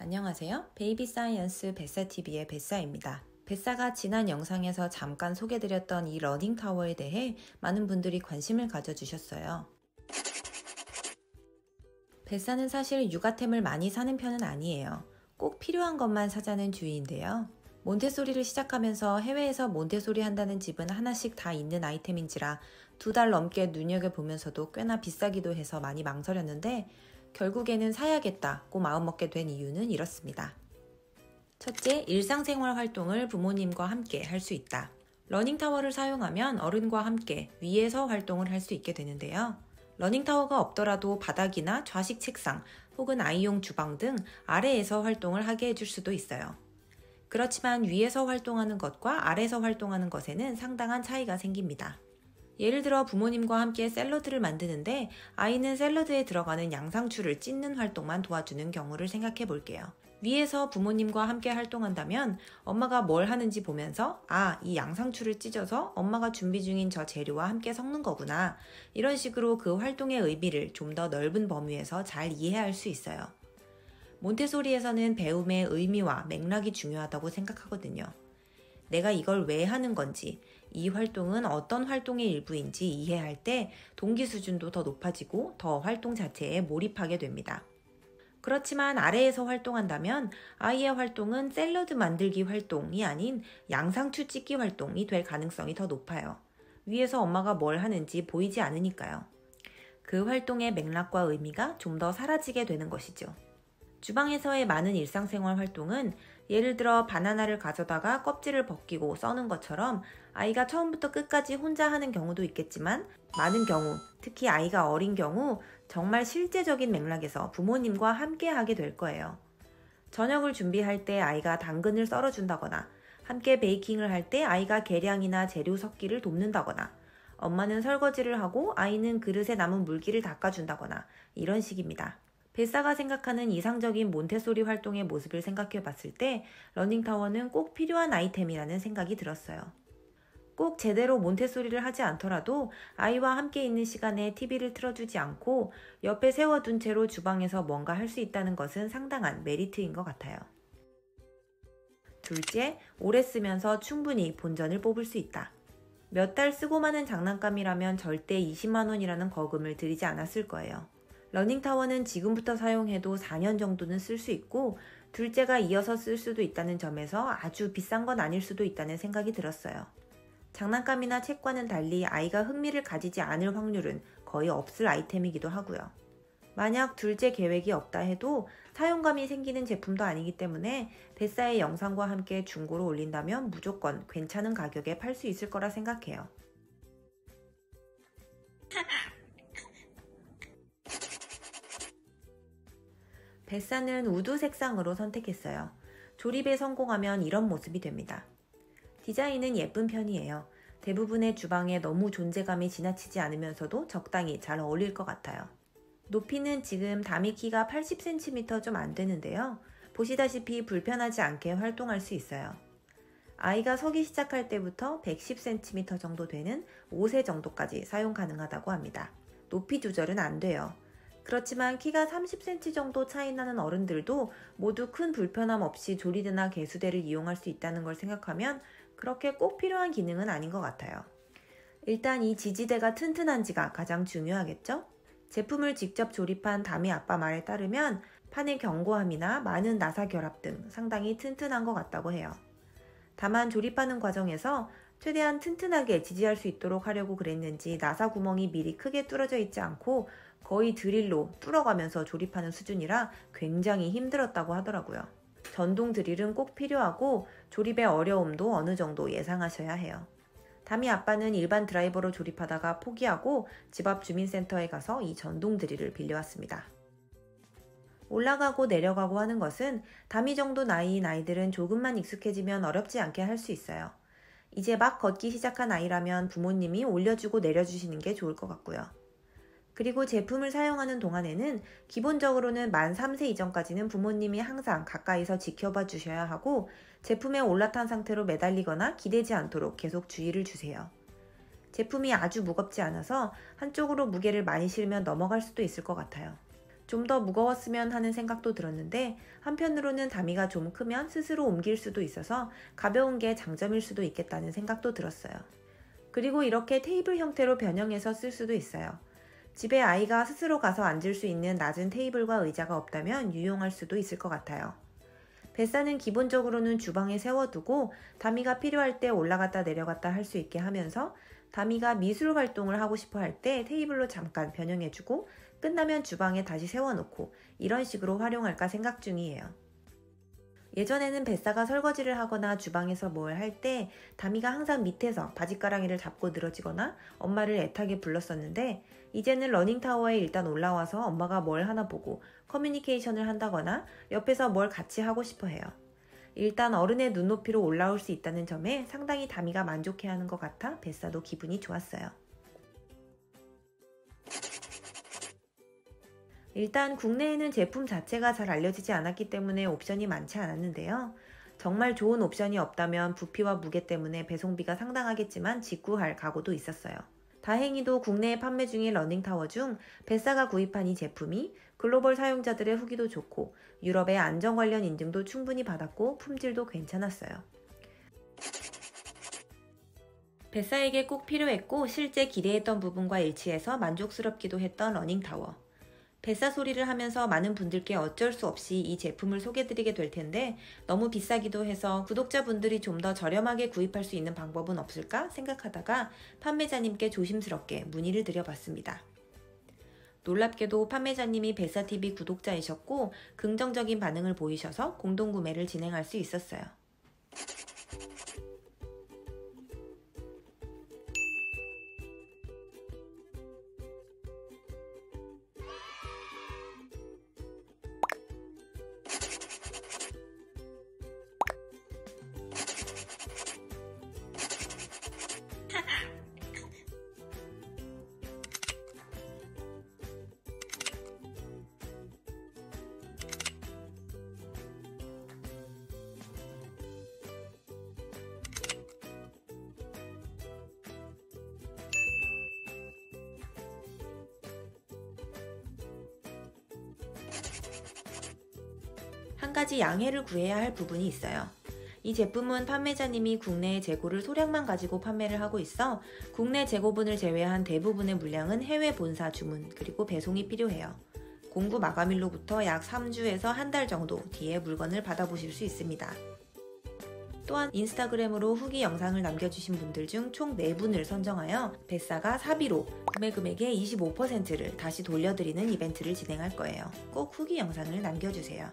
안녕하세요. 베이비 사이언스 뱃사TV의 뱃사입니다. 뱃사가 지난 영상에서 잠깐 소개드렸던 이 러닝타워에 대해 많은 분들이 관심을 가져주셨어요. 뱃사는 사실 육아템을 많이 사는 편은 아니에요. 꼭 필요한 것만 사자는 주의인데요. 몬테소리를 시작하면서 해외에서 몬테소리 한다는 집은 하나씩 다 있는 아이템인지라 2달 넘게 눈여겨보면서도 꽤나 비싸기도 해서 많이 망설였는데 결국에는 사야겠다고 마음먹게 된 이유는 이렇습니다. 첫째, 일상생활 활동을 부모님과 함께 할 수 있다. 러닝타워를 사용하면 어른과 함께 위에서 활동을 할 수 있게 되는데요. 러닝타워가 없더라도 바닥이나 좌식 책상 혹은 아이용 주방 등 아래에서 활동을 하게 해줄 수도 있어요. 그렇지만 위에서 활동하는 것과 아래에서 활동하는 것에는 상당한 차이가 생깁니다. 예를 들어 부모님과 함께 샐러드를 만드는데 아이는 샐러드에 들어가는 양상추를 찢는 활동만 도와주는 경우를 생각해 볼게요. 위에서 부모님과 함께 활동한다면 엄마가 뭘 하는지 보면서 이 양상추를 찢어서 엄마가 준비 중인 저 재료와 함께 섞는 거구나. 이런 식으로 그 활동의 의미를 좀 더 넓은 범위에서 잘 이해할 수 있어요. 몬테소리에서는 배움의 의미와 맥락이 중요하다고 생각하거든요. 내가 이걸 왜 하는 건지, 이 활동은 어떤 활동의 일부인지 이해할 때 동기 수준도 더 높아지고 더 활동 자체에 몰입하게 됩니다. 그렇지만 아래에서 활동한다면 아이의 활동은 샐러드 만들기 활동이 아닌 양상추 찢기 활동이 될 가능성이 더 높아요. 위에서 엄마가 뭘 하는지 보이지 않으니까요. 그 활동의 맥락과 의미가 좀 더 사라지게 되는 것이죠. 주방에서의 많은 일상생활 활동은 예를 들어 바나나를 가져다가 껍질을 벗기고 써는 것처럼 아이가 처음부터 끝까지 혼자 하는 경우도 있겠지만 많은 경우, 특히 아이가 어린 경우 정말 실제적인 맥락에서 부모님과 함께 하게 될 거예요. 저녁을 준비할 때 아이가 당근을 썰어준다거나 함께 베이킹을 할 때 아이가 계량이나 재료 섞기를 돕는다거나 엄마는 설거지를 하고 아이는 그릇에 남은 물기를 닦아준다거나 이런 식입니다. 뱃사가 생각하는 이상적인 몬테소리 활동의 모습을 생각해 봤을 때 러닝타워는 꼭 필요한 아이템이라는 생각이 들었어요. 꼭 제대로 몬테소리를 하지 않더라도 아이와 함께 있는 시간에 TV를 틀어주지 않고 옆에 세워둔 채로 주방에서 뭔가 할 수 있다는 것은 상당한 메리트인 것 같아요. 둘째, 오래 쓰면서 충분히 본전을 뽑을 수 있다. 몇 달 쓰고 마는 장난감이라면 절대 20만 원이라는 거금을 들이지 않았을 거예요. 러닝타워는 지금부터 사용해도 4년 정도는 쓸 수 있고 둘째가 이어서 쓸 수도 있다는 점에서 아주 비싼 건 아닐 수도 있다는 생각이 들었어요. 장난감이나 책과는 달리 아이가 흥미를 가지지 않을 확률은 거의 없을 아이템이기도 하고요. 만약 둘째 계획이 없다 해도 사용감이 생기는 제품도 아니기 때문에 뱃사의 영상과 함께 중고로 올린다면 무조건 괜찮은 가격에 팔 수 있을 거라 생각해요. 뱃사는 우드 색상으로 선택했어요. 조립에 성공하면 이런 모습이 됩니다. 디자인은 예쁜 편이에요. 대부분의 주방에 너무 존재감이 지나치지 않으면서도 적당히 잘 어울릴 것 같아요. 높이는 지금 담이 키가 80cm 좀 안 되는데요. 보시다시피 불편하지 않게 활동할 수 있어요. 아이가 서기 시작할 때부터 110cm 정도 되는 5세 정도까지 사용 가능하다고 합니다. 높이 조절은 안 돼요. 그렇지만 키가 30cm 정도 차이 나는 어른들도 모두 큰 불편함 없이 조리대나 개수대를 이용할 수 있다는 걸 생각하면 그렇게 꼭 필요한 기능은 아닌 것 같아요. 일단 이 지지대가 튼튼한지가 가장 중요하겠죠? 제품을 직접 조립한 다미 아빠 말에 따르면 판의 견고함이나 많은 나사 결합 등 상당히 튼튼한 것 같다고 해요. 다만 조립하는 과정에서 최대한 튼튼하게 지지할 수 있도록 하려고 그랬는지 나사 구멍이 미리 크게 뚫어져 있지 않고 거의 드릴로 뚫어가면서 조립하는 수준이라 굉장히 힘들었다고 하더라고요. 전동 드릴은 꼭 필요하고 조립의 어려움도 어느 정도 예상하셔야 해요. 다미 아빠는 일반 드라이버로 조립하다가 포기하고 집 앞 주민센터에 가서 이 전동 드릴을 빌려왔습니다. 올라가고 내려가고 하는 것은 다미 정도 나이인 아이들은 조금만 익숙해지면 어렵지 않게 할 수 있어요. 이제 막 걷기 시작한 아이라면 부모님이 올려주고 내려주시는 게 좋을 것 같고요. 그리고 제품을 사용하는 동안에는 기본적으로는 만 3세 이전까지는 부모님이 항상 가까이서 지켜봐 주셔야 하고 제품에 올라탄 상태로 매달리거나 기대지 않도록 계속 주의를 주세요. 제품이 아주 무겁지 않아서 한쪽으로 무게를 많이 실으면 넘어갈 수도 있을 것 같아요. 좀 더 무거웠으면 하는 생각도 들었는데 한편으로는 다미가 좀 크면 스스로 옮길 수도 있어서 가벼운 게 장점일 수도 있겠다는 생각도 들었어요. 그리고 이렇게 테이블 형태로 변형해서 쓸 수도 있어요. 집에 아이가 스스로 가서 앉을 수 있는 낮은 테이블과 의자가 없다면 유용할 수도 있을 것 같아요. 뱃사는 기본적으로는 주방에 세워두고 다미가 필요할 때 올라갔다 내려갔다 할 수 있게 하면서 다미가 미술 활동을 하고 싶어 할 때 테이블로 잠깐 변형해주고 끝나면 주방에 다시 세워놓고 이런 식으로 활용할까 생각 중이에요. 예전에는 뱃사가 설거지를 하거나 주방에서 뭘 할 때 다미가 항상 밑에서 바짓가랑이를 잡고 늘어지거나 엄마를 애타게 불렀었는데 이제는 러닝타워에 일단 올라와서 엄마가 뭘 하나 보고 커뮤니케이션을 한다거나 옆에서 뭘 같이 하고 싶어 해요. 일단 어른의 눈높이로 올라올 수 있다는 점에 상당히 다미가 만족해하는 것 같아 뱃사도 기분이 좋았어요. 일단 국내에는 제품 자체가 잘 알려지지 않았기 때문에 옵션이 많지 않았는데요. 정말 좋은 옵션이 없다면 부피와 무게 때문에 배송비가 상당하겠지만 직구할 각오도 있었어요. 다행히도 국내에 판매 중인 러닝타워 중 뱃사가 구입한 이 제품이 글로벌 사용자들의 후기도 좋고 유럽의 안전 관련 인증도 충분히 받았고 품질도 괜찮았어요. 뱃사에게 꼭 필요했고 실제 기대했던 부분과 일치해서 만족스럽기도 했던 러닝타워. 뱃사 소리를 하면서 많은 분들께 어쩔 수 없이 이 제품을 소개드리게 될 텐데 너무 비싸기도 해서 구독자분들이 좀 더 저렴하게 구입할 수 있는 방법은 없을까 생각하다가 판매자님께 조심스럽게 문의를 드려봤습니다. 놀랍게도 판매자님이 뱃사TV 구독자이셨고 긍정적인 반응을 보이셔서 공동구매를 진행할 수 있었어요. 한 가지 양해를 구해야 할 부분이 있어요. 이 제품은 판매자님이 국내에 재고를 소량만 가지고 판매를 하고 있어 국내 재고분을 제외한 대부분의 물량은 해외 본사 주문 그리고 배송이 필요해요. 공구 마감일로부터 약 3주에서 한 달 정도 뒤에 물건을 받아보실 수 있습니다. 또한 인스타그램으로 후기 영상을 남겨주신 분들 중 총 4분을 선정하여 뱃사가 사비로 구매 금액의 25%를 다시 돌려드리는 이벤트를 진행할 거예요. 꼭 후기 영상을 남겨주세요.